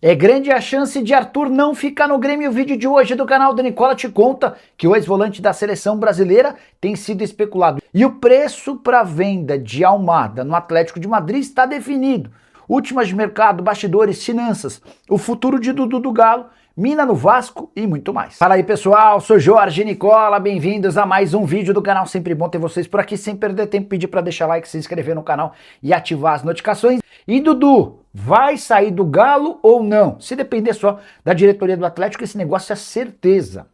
É grande a chance de Arthur não ficar no Grêmio. O vídeo de hoje do canal do Nicola te conta que o ex-volante da seleção brasileira tem sido especulado. E o preço para venda de Almada no Atlético de Madrid está definido. Últimas de mercado, bastidores, finanças, o futuro de Dudu do Galo, Mina no Vasco e muito mais. Fala aí pessoal, sou Jorge Nicola, bem-vindos a mais um vídeo do canal. Sempre bom ter vocês por aqui, sem perder tempo, pedir para deixar like, se inscrever no canal e ativar as notificações. E Dudu, vai sair do Galo ou não? Se depender só da diretoria do Atlético, esse negócio é certeza.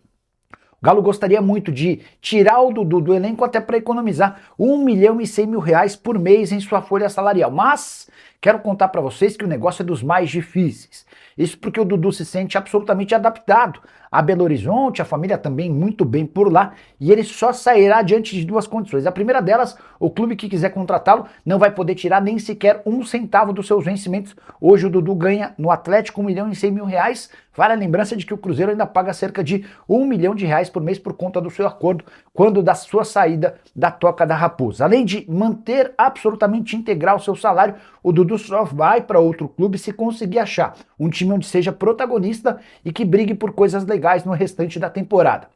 O Galo gostaria muito de tirar o Dudu do elenco até para economizar R$1.100.000 por mês em sua folha salarial. Mas quero contar para vocês que o negócio é dos mais difíceis. Isso porque o Dudu se sente absolutamente adaptado a Belo Horizonte, a família também muito bem por lá, e ele só sairá diante de duas condições. A primeira delas, o clube que quiser contratá-lo não vai poder tirar nem sequer um centavo dos seus vencimentos. Hoje o Dudu ganha no Atlético R$1.100.000. Vale a lembrança de que o Cruzeiro ainda paga cerca de R$1 milhão por mês por conta do seu acordo quando da sua saída da Toca da Raposa. Além de manter absolutamente integral o seu salário, o Dudu só vai para outro clube se conseguir achar um time onde seja protagonista e que brigue por coisas legais no restante da temporada.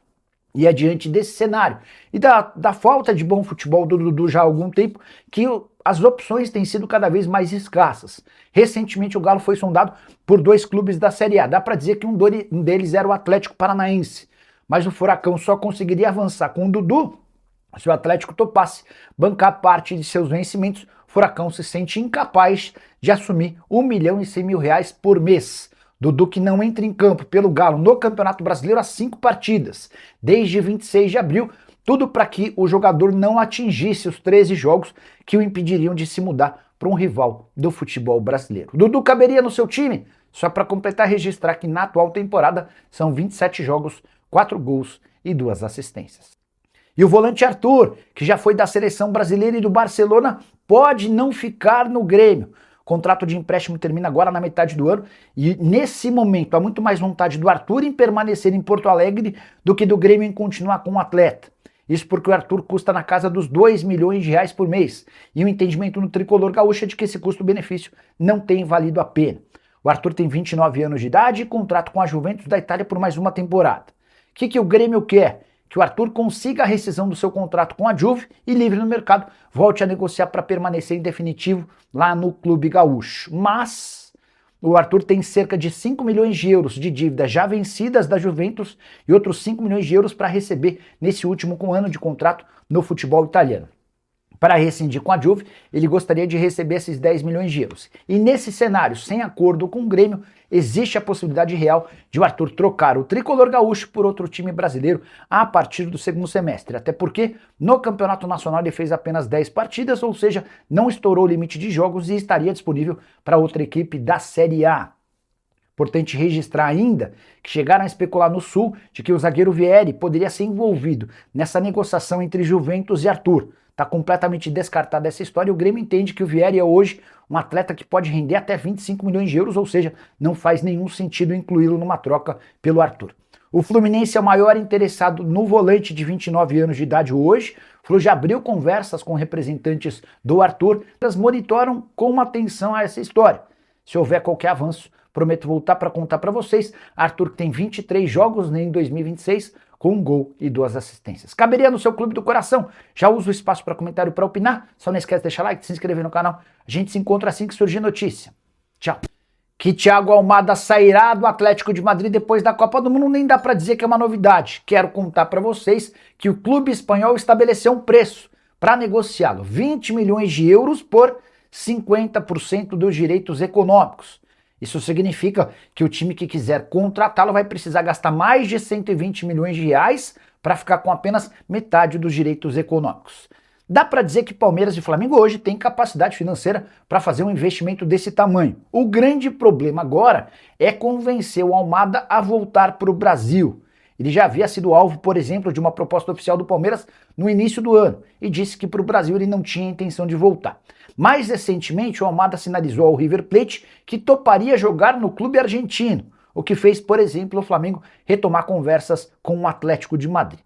E é diante desse cenário e da falta de bom futebol do Dudu já há algum tempo que as opções têm sido cada vez mais escassas. Recentemente o Galo foi sondado por dois clubes da Série A. Dá para dizer que um deles era o Atlético Paranaense. Mas o Furacão só conseguiria avançar com o Dudu se o Atlético topasse bancar parte de seus vencimentos. O Furacão se sente incapaz de assumir R$1.100.000 por mês. Dudu que não entra em campo pelo Galo no Campeonato Brasileiro há 5 partidas, desde 26 de abril, tudo para que o jogador não atingisse os 13 jogos que o impediriam de se mudar para um rival do futebol brasileiro. Dudu caberia no seu time? Só para completar, registrar que na atual temporada são 27 jogos, 4 gols e 2 assistências. E o volante Arthur, que já foi da seleção brasileira e do Barcelona, pode não ficar no Grêmio. O contrato de empréstimo termina agora na metade do ano e nesse momento há muito mais vontade do Arthur em permanecer em Porto Alegre do que do Grêmio em continuar com o atleta. Isso porque o Arthur custa na casa dos R$2 milhões por mês e o entendimento no tricolor gaúcho é de que esse custo-benefício não tem valido a pena. O Arthur tem 29 anos de idade e contrato com a Juventus da Itália por mais uma temporada. O que o Grêmio quer? Que o Arthur consiga a rescisão do seu contrato com a Juve e livre no mercado, volte a negociar para permanecer em definitivo lá no clube gaúcho. Mas o Arthur tem cerca de 5 milhões de euros de dívidas já vencidas da Juventus e outros 5 milhões de euros para receber nesse último ano de contrato no futebol italiano. Para rescindir com a Juve, ele gostaria de receber esses 10 milhões de euros. E nesse cenário, sem acordo com o Grêmio, existe a possibilidade real de o Arthur trocar o tricolor gaúcho por outro time brasileiro a partir do segundo semestre. Até porque no Campeonato Nacional ele fez apenas 10 partidas, ou seja, não estourou o limite de jogos e estaria disponível para outra equipe da Série A. Importante registrar ainda que chegaram a especular no Sul de que o zagueiro Vieri poderia ser envolvido nessa negociação entre Juventus e Arthur. Está completamente descartada essa história e o Grêmio entende que o Vieri é hoje um atleta que pode render até 25 milhões de euros, ou seja, não faz nenhum sentido incluí-lo numa troca pelo Arthur. O Fluminense é o maior interessado no volante de 29 anos de idade hoje. O Flu já abriu conversas com representantes do Arthur, elas monitoram com atenção a essa história. Se houver qualquer avanço, prometo voltar para contar para vocês. Arthur que tem 23 jogos em 2026, com 1 gol e 2 assistências. Caberia no seu clube do coração? Já usa o espaço para comentário para opinar? Só não esquece de deixar like, de se inscrever no canal. A gente se encontra assim que surgir notícia. Tchau. Que Thiago Almada sairá do Atlético de Madrid depois da Copa do Mundo nem dá para dizer que é uma novidade. Quero contar para vocês que o clube espanhol estabeleceu um preço para negociá-lo. 20 milhões de euros por 50% dos direitos econômicos. Isso significa que o time que quiser contratá-lo vai precisar gastar mais de 120 milhões de reais para ficar com apenas metade dos direitos econômicos. Dá para dizer que Palmeiras e Flamengo hoje têm capacidade financeira para fazer um investimento desse tamanho. O grande problema agora é convencer o Almada a voltar para o Brasil. Ele já havia sido alvo, por exemplo, de uma proposta oficial do Palmeiras no início do ano e disse que para o Brasil ele não tinha intenção de voltar. Mais recentemente, o Almada sinalizou ao River Plate que toparia jogar no clube argentino, o que fez, por exemplo, o Flamengo retomar conversas com o Atlético de Madrid.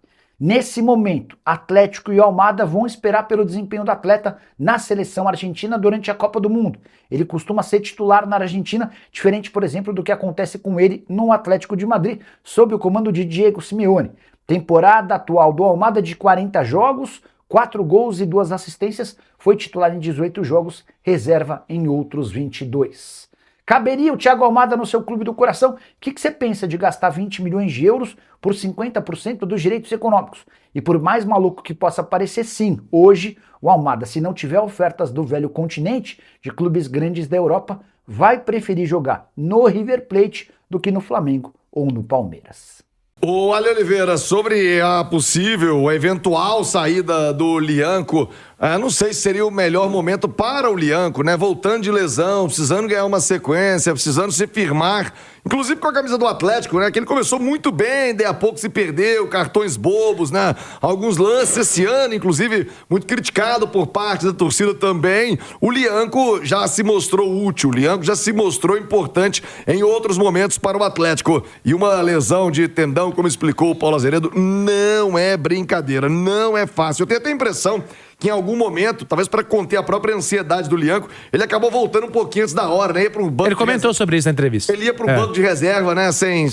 Nesse momento, Atlético e Almada vão esperar pelo desempenho do atleta na seleção argentina durante a Copa do Mundo. Ele costuma ser titular na Argentina, diferente, por exemplo, do que acontece com ele no Atlético de Madrid, sob o comando de Diego Simeone. Temporada atual do Almada de 40 jogos, 4 gols e 2 assistências, foi titular em 18 jogos, reserva em outros 22. Caberia o Thiago Almada no seu clube do coração? O que você pensa de gastar 20 milhões de euros por 50% dos direitos econômicos? E por mais maluco que possa parecer, sim, hoje o Almada, se não tiver ofertas do velho continente, de clubes grandes da Europa, vai preferir jogar no River Plate do que no Flamengo ou no Palmeiras. O Ale Oliveira, sobre a possível, a eventual saída do Lianco, não sei se seria o melhor momento para o Lianco, né? Voltando de lesão, precisando ganhar uma sequência, precisando se firmar, inclusive com a camisa do Atlético, né? Que ele começou muito bem, daí a pouco se perdeu, cartões bobos, né? Alguns lances esse ano, inclusive, muito criticado por parte da torcida também. O Lianco já se mostrou útil, o Lianco já se mostrou importante em outros momentos para o Atlético. E uma lesão de tendão, como explicou o Paulo Azeredo, não é brincadeira, não é fácil. Eu tenho até a impressão que em algum momento, talvez para conter a própria ansiedade do Lianco, ele acabou voltando um pouquinho antes da hora, né? Ia pro banco. Ele comentou sobre isso na entrevista. Ele ia pro banco de reserva, né? Sem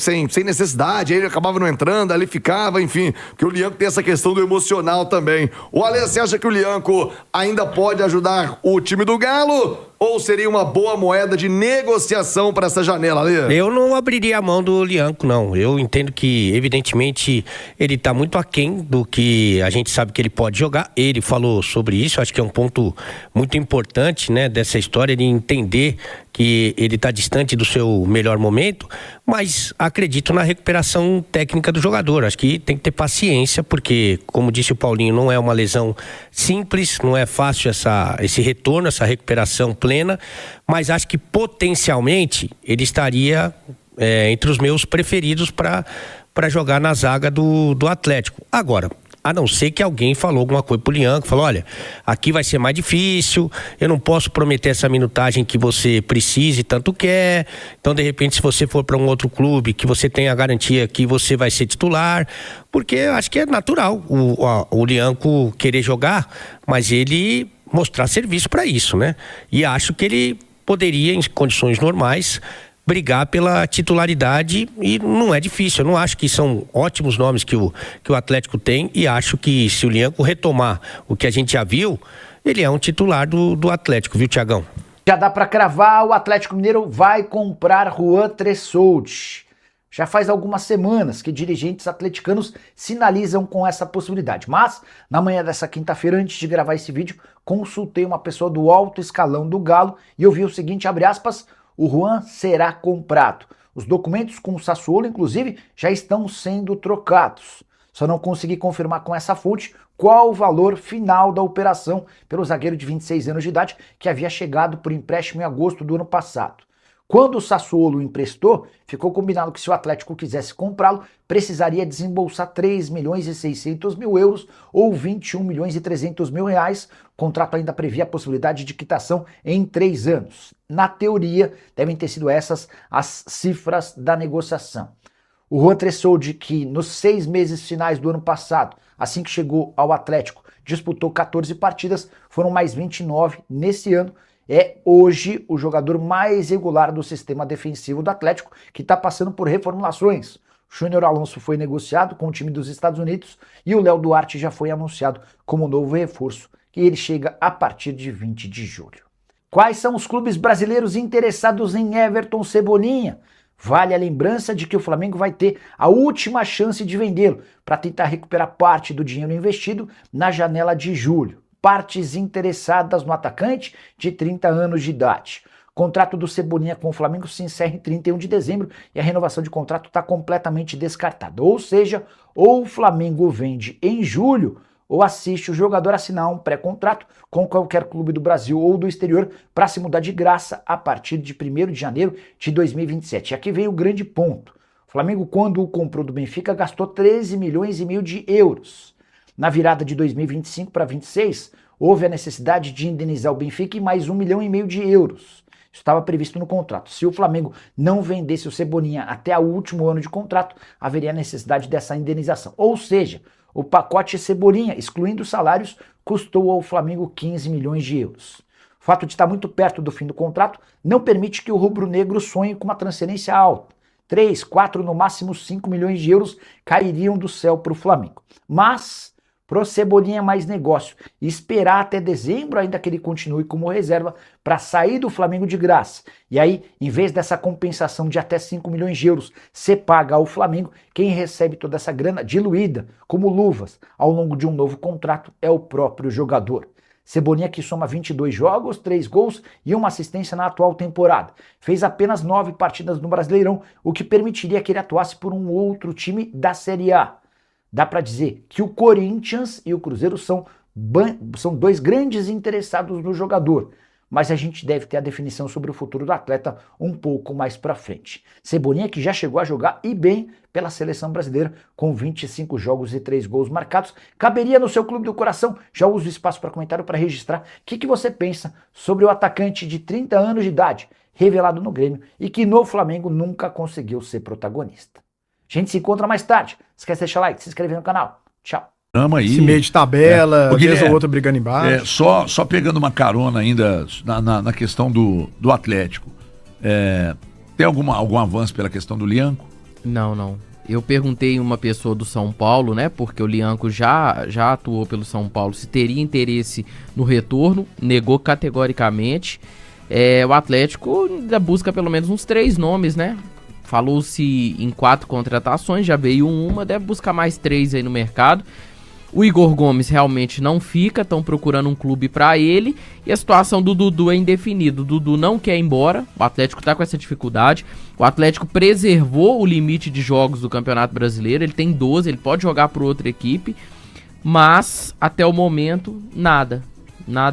necessidade, aí ele acabava não entrando, ali ficava, enfim, porque o Lianco tem essa questão do emocional também. O Ale, você acha que o Lianco ainda pode ajudar o time do Galo? Ou seria uma boa moeda de negociação para essa janela, Ale? Eu não abriria a mão do Lianco, não. Eu entendo que, evidentemente, ele está muito aquém do que a gente sabe que ele pode jogar. Ele falou sobre isso, acho que é um ponto muito importante, né, dessa história, de entender que ele está distante do seu melhor momento, mas acredito na recuperação técnica do jogador. Acho que tem que ter paciência, porque, como disse o Paulinho, não é uma lesão simples, não é fácil esse retorno, essa recuperação plena, mas acho que potencialmente ele estaria entre os meus preferidos para jogar na zaga do Atlético. Agora, a não ser que alguém falou alguma coisa pro Lianco, falou, olha, aqui vai ser mais difícil, eu não posso prometer essa minutagem que você precise, tanto quer, então de repente se você for para um outro clube, que você tenha a garantia que você vai ser titular, porque eu acho que é natural o Lianco querer jogar, mas ele mostrar serviço para isso, né? E acho que ele poderia, em condições normais, brigar pela titularidade, e não é difícil. Eu não acho que são ótimos nomes que o Atlético tem, e acho que se o Lianco retomar o que a gente já viu, ele é um titular do Atlético, viu, Thiagão? Já dá para cravar, o Atlético Mineiro vai comprar Juan Tressoldi. Já faz algumas semanas que dirigentes atleticanos sinalizam com essa possibilidade, mas na manhã dessa quinta-feira, antes de gravar esse vídeo, consultei uma pessoa do alto escalão do Galo e ouvi o seguinte, abre aspas, o Juan será comprado. Os documentos com o Sassuolo, inclusive, já estão sendo trocados. Só não consegui confirmar com essa fonte qual o valor final da operação pelo zagueiro de 26 anos de idade que havia chegado por empréstimo em agosto do ano passado. Quando o Sassuolo o emprestou, ficou combinado que se o Atlético quisesse comprá-lo, precisaria desembolsar 3 milhões e 600 mil euros ou 21 milhões e 300 mil reais. O contrato ainda previa a possibilidade de quitação em 3 anos. Na teoria, devem ter sido essas as cifras da negociação. O Juan Tressoldi, que nos 6 meses finais do ano passado, assim que chegou ao Atlético, disputou 14 partidas, foram mais 29 nesse ano, é hoje o jogador mais regular do sistema defensivo do Atlético, que está passando por reformulações. O Júnior Alonso foi negociado com o time dos Estados Unidos e o Léo Duarte já foi anunciado como novo reforço, que ele chega a partir de 20 de julho. Quais são os clubes brasileiros interessados em Everton Cebolinha? Vale a lembrança de que o Flamengo vai ter a última chance de vendê-lo para tentar recuperar parte do dinheiro investido na janela de julho. Partes interessadas no atacante de 30 anos de idade. O contrato do Cebolinha com o Flamengo se encerra em 31 de dezembro e a renovação de contrato está completamente descartada. Ou seja, ou o Flamengo vende em julho ou assiste o jogador assinar um pré-contrato com qualquer clube do Brasil ou do exterior para se mudar de graça a partir de 1º de janeiro de 2027. E aqui vem o grande ponto. O Flamengo, quando o comprou do Benfica, gastou 13 milhões e meio de euros. Na virada de 2025 para 2026, houve a necessidade de indenizar o Benfica em mais 1,5 milhão de euros. Isso estava previsto no contrato. Se o Flamengo não vendesse o Cebolinha até o último ano de contrato, haveria necessidade dessa indenização. Ou seja, O pacote Cebolinha, excluindo os salários, custou ao Flamengo 15 milhões de euros. O fato de estar muito perto do fim do contrato não permite que o rubro-negro sonhe com uma transferência alta. 3, 4, no máximo 5 milhões de euros cairiam do céu para o Flamengo. Mas, pro Cebolinha é mais negócio. E esperar até dezembro ainda que ele continue como reserva para sair do Flamengo de graça. E aí, em vez dessa compensação de até 5 milhões de euros ser paga ao Flamengo, quem recebe toda essa grana diluída, como luvas, ao longo de um novo contrato é o próprio jogador. Cebolinha, que soma 22 jogos, 3 gols e uma assistência na atual temporada. Fez apenas 9 partidas no Brasileirão, o que permitiria que ele atuasse por um outro time da Série A. Dá para dizer que o Corinthians e o Cruzeiro são dois grandes interessados no jogador, mas a gente deve ter a definição sobre o futuro do atleta um pouco mais para frente. Cebolinha, que já chegou a jogar e bem pela seleção brasileira, com 25 jogos e 3 gols marcados, caberia no seu clube do coração. Já uso o espaço para comentário para registrar o que você pensa sobre o atacante de 30 anos de idade, revelado no Grêmio e que no Flamengo nunca conseguiu ser protagonista. A gente se encontra mais tarde. Não esquece de deixar like, se inscrever no canal. Tchau. Aí. Esse meio de tabela, vez ou outra brigando embaixo. Só pegando uma carona ainda na questão do Atlético. Tem algum avanço pela questão do Lianco? Não. Eu perguntei uma pessoa do São Paulo, né? Porque o Lianco já atuou pelo São Paulo, se teria interesse no retorno, negou categoricamente. O Atlético ainda busca pelo menos uns 3 nomes, né? Falou-se em 4 contratações, já veio uma, deve buscar mais 3 aí no mercado. O Igor Gomes realmente não fica, estão procurando um clube para ele. E a situação do Dudu é indefinida. O Dudu não quer ir embora, o Atlético está com essa dificuldade. O Atlético preservou o limite de jogos do Campeonato Brasileiro, ele tem 12, ele pode jogar por outra equipe. Mas, até o momento, nada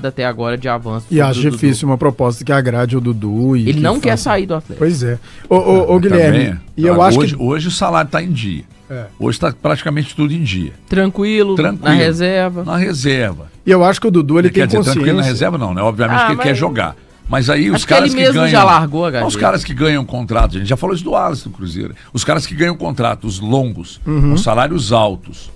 até agora de avanço. E acho difícil uma proposta que agrade o Dudu. Ele não quer sair do Atlético. Pois é. Ô Guilherme, e eu acho que hoje o salário está em dia. Hoje está praticamente tudo em dia. Tranquilo. Na reserva. Na reserva. E eu acho que o Dudu ele tem consciência. Tranquilo na reserva não, né? Obviamente que ele quer jogar. Mas aí os caras que ganham... já largou a os caras que ganham contratos, a gente já falou isso do Alisson do Cruzeiro. Os caras que ganham contratos longos, com salários altos,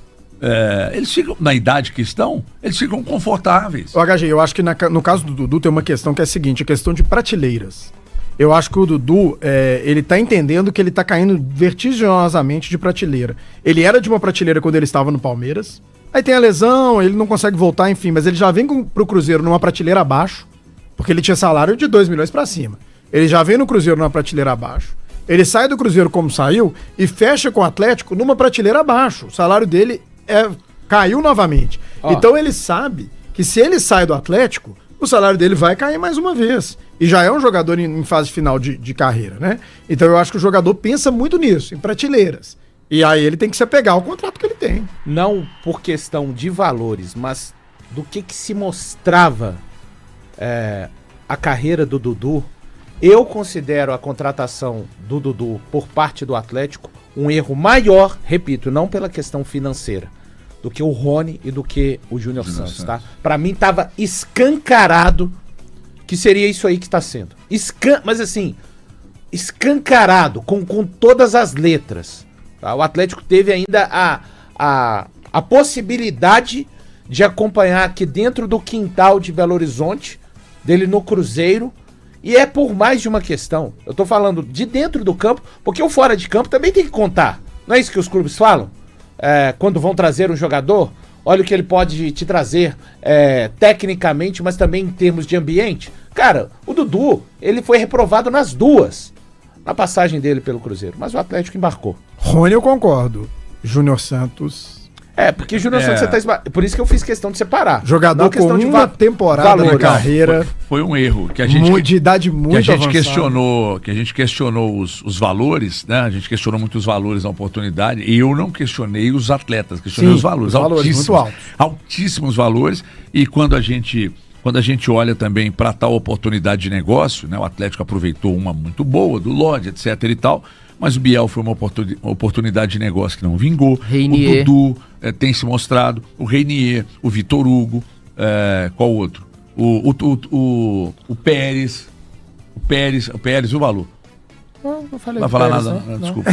eles ficam, na idade que estão, eles ficam confortáveis. Ô HG, eu acho que no caso do Dudu tem uma questão que é a seguinte, a questão de prateleiras. Eu acho que o Dudu, ele tá entendendo que ele tá caindo vertiginosamente de prateleira. Ele era de uma prateleira quando ele estava no Palmeiras, aí tem a lesão, ele não consegue voltar, enfim, mas ele já vem pro Cruzeiro numa prateleira abaixo, porque ele tinha salário de 2 milhões pra cima. Ele já vem no Cruzeiro numa prateleira abaixo, ele sai do Cruzeiro como saiu e fecha com o Atlético numa prateleira abaixo. O salário dele caiu novamente. Então ele sabe que se ele sai do Atlético, o salário dele vai cair mais uma vez. E já é um jogador em fase final de carreira, né? Então eu acho que o jogador pensa muito nisso, em prateleiras. E aí ele tem que se apegar ao contrato que ele tem. Não por questão de valores, mas do que se mostrava a carreira do Dudu. Eu considero a contratação do Dudu por parte do Atlético um erro maior, repito, não pela questão financeira, do que o Rony e do que o Júnior Santos, tá? Pra mim tava escancarado que seria isso aí que está sendo. Mas assim, escancarado, com todas as letras. Tá? O Atlético teve ainda a possibilidade de acompanhar aqui dentro do quintal de Belo Horizonte, dele no Cruzeiro, e é por mais de uma questão. Eu tô falando de dentro do campo, porque o fora de campo também tem que contar. Não é isso que os clubes falam? Quando vão trazer um jogador, olha o que ele pode te trazer tecnicamente, mas também em termos de ambiente. Cara, o Dudu, ele foi reprovado nas 2, na passagem dele pelo Cruzeiro, mas o Atlético embarcou. Rony eu concordo, Júnior Santos... porque Júnior Santos você tá por isso que eu fiz questão de separar. Jogador com uma temporada na carreira. Foi um erro que a gente de idade muito avançada. Que a gente questionou os valores, né? A gente questionou muito os valores da oportunidade. E eu não questionei os atletas, questionei os valores altíssimos, muito altos. Altíssimos valores. E quando a gente olha também para tal oportunidade de negócio, né? O Atlético aproveitou uma muito boa do Lodge, etc e tal. Mas o Biel foi uma oportunidade de negócio que não vingou. Reinier. O Dudu tem se mostrado. O Reinier, o Vitor Hugo, qual outro? O Pérez. O Pérez, o Valor. Não falei não vai falar Pérez, nada, né? Desculpa.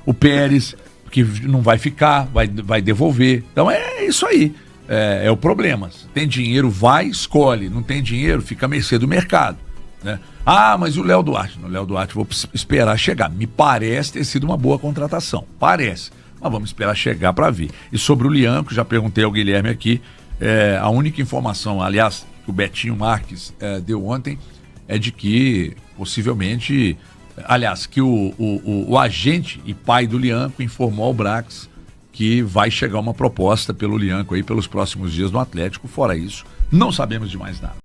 O Pérez. que não vai ficar, vai devolver. Então é isso aí. É o problema. Se tem dinheiro, vai, escolhe. Não tem dinheiro, fica à mercê do mercado. Né? Ah, mas o Léo Duarte. No Léo Duarte vou esperar chegar. Me parece ter sido uma boa contratação. Parece. Mas vamos esperar chegar para ver. E sobre o Lianco, já perguntei ao Guilherme aqui, a única informação, aliás, que o Betinho Marques deu ontem, é de que possivelmente, aliás, que o agente e pai do Lianco informou ao Brax que vai chegar uma proposta pelo Lianco aí pelos próximos dias no Atlético. Fora isso, não sabemos de mais nada.